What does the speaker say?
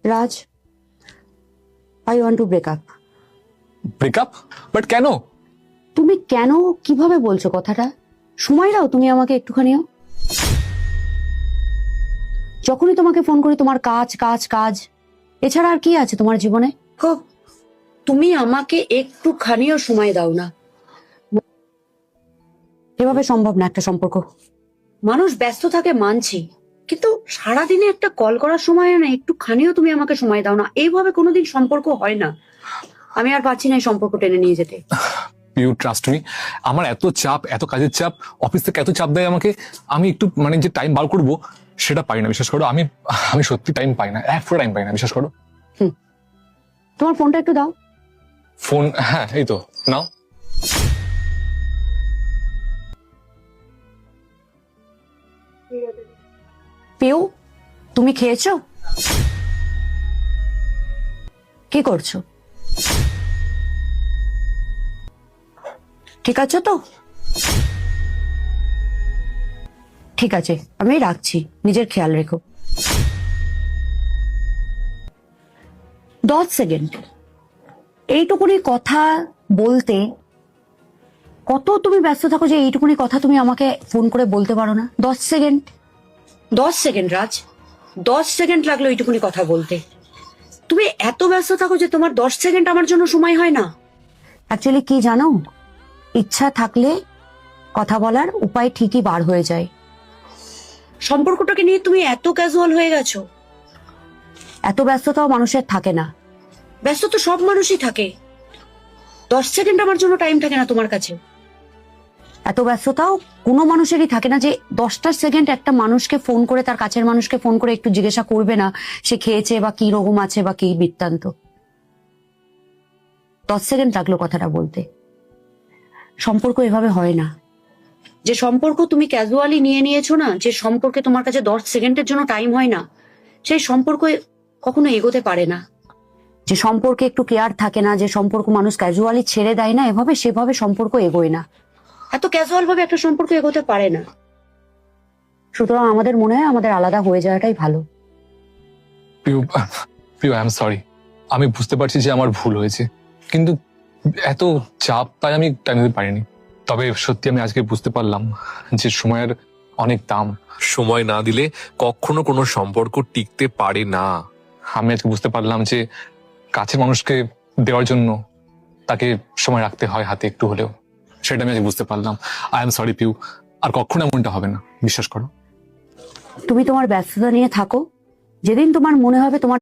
Raj, I want to break up. Breakup? But কেন? তুমি কেন কিভাবে বলছো কথাটা? সময় দাও তুমি আমাকে একটুখানিও। যখনই তোমাকে ফোন করি তোমার কাজ কাজ কাজ, এছাড়া আর কি আছে তোমার জীবনে? তুমি আমাকে একটুখানিও সময় দাও না। এভাবে সম্ভব না একটা সম্পর্ক। মানুষ ব্যস্ত থাকে মানছি, কিন্তু সারাদিনে একটা কল করার সময় না একটুখানিও তুমি আমাকে সময় দাও না। এইভাবে কোনোদিন সম্পর্ক হয় না। আমি আর পারছি না এই সম্পর্ক টেনে নিয়ে যেতে। ইউ ট্রাস্ট মি, আমার এত চাপ, এত কাজের চাপ, অফিস থেকে এত চাপ দেয় আমাকে, আমি একটু মানে যে টাইম বার করবো সেটা পাই না, বিশ্বাস করো। আমি আমি সত্যি টাইম পাই না, এক টাইম পাই না, বিশ্বাস করো। তোমার ফোনটা একটু দাও। ফোন? হ্যাঁ, এই তো নাও। পিউ, তুমি খেয়েছো? কি করছো? ঠিক আছে তো? ঠিক আছে, আমি রাখছি, নিজের খেয়াল রেখো। 10 সেকেন্ড এইটুকুনি কথা বলতে কত তুমি ব্যস্ত থাকো যে এইটুকুনি কথা তুমি আমাকে ফোন করে বলতে পারো না? 10 সেকেন্ড, 10 সেকেন্ড রাজ, 10 সেকেন্ড লাগলো এইটুকুনি কথা বলতে। তুমি এত ব্যস্ত থাকো যে তোমার 10 সেকেন্ড আমার জন্য সময় হয় না। অ্যাকচুয়ালি কি জানো, ইচ্ছা থাকলে কথা বলার উপায় ঠিকই বার হয়ে যায়। সম্পর্কটাকে নিয়ে তুমি এত ক্যাজুয়াল হয়ে গেছো। এত ব্যস্ততাও মানুষের থাকে না। ব্যস্ত তো সব মানুষই থাকে। 10 সেকেন্ড আমার জন্য টাইম থাকে না তোমার কাছে। এত ব্যস্ততাও কোনো মানুষেরই থাকে না যে 10টা সেকেন্ড একটা মানুষকে ফোন করে, তার কাছের মানুষকে ফোন করে একটু জিজ্ঞাসা করবে না সে খেয়েছে বা কি রকম আছে বা কি বৃত্তান্ত। 10 সেকেন্ড লাগলো কথাটা বলতে। সম্পর্ক এভাবে হয় না। যে সম্পর্ক তুমি ক্যাজুয়ালি নিয়ে নিয়েছো না, যে সম্পর্কে তোমার কাছে 10 সেকেন্ডের জন্য টাইম হয় না, সেই সম্পর্ক কখনো এগোতে পারে না। যে সম্পর্কে একটু কেয়ার থাকে না, যে সম্পর্ক মানুষ ক্যাজুয়ালি ছেড়ে দেয় না, এভাবে সেভাবে সম্পর্ক এগোয় না। এত ক্যাজুয়াল ভাবে একটা সম্পর্ক এগোতে পারে না। সুতরাং আমাদের মনে হয় আমাদের আলাদা হয়ে যাওয়াটাই ভালো। Piu, Piu, I am sorry. আমি বুঝতে পারছি যে আমার ভুল হয়েছে, কিন্তু এত চাপ তাই আমি টাইম দিতে পারিনি। তবে সত্যি আমি আজকে বুঝতে পারলাম যে সময়ের অনেক দাম। সময় না দিলে কখনো কোনো সম্পর্ক টিকতে পারে না। আমি আজকে বুঝতে পারলাম যে কাছের মানুষকে দেওয়ার জন্য তাকে সময় রাখতে হয় হাতে একটু হলেও। সেটা আমি আজকে বুঝতে পারলাম। আই এম সরি পিউ, আর কখনো এমনটা হবে না, বিশ্বাস করো। তুমি তোমার ব্যস্ততা নিয়ে থাকো। যেদিন তোমার মনে হবে তোমার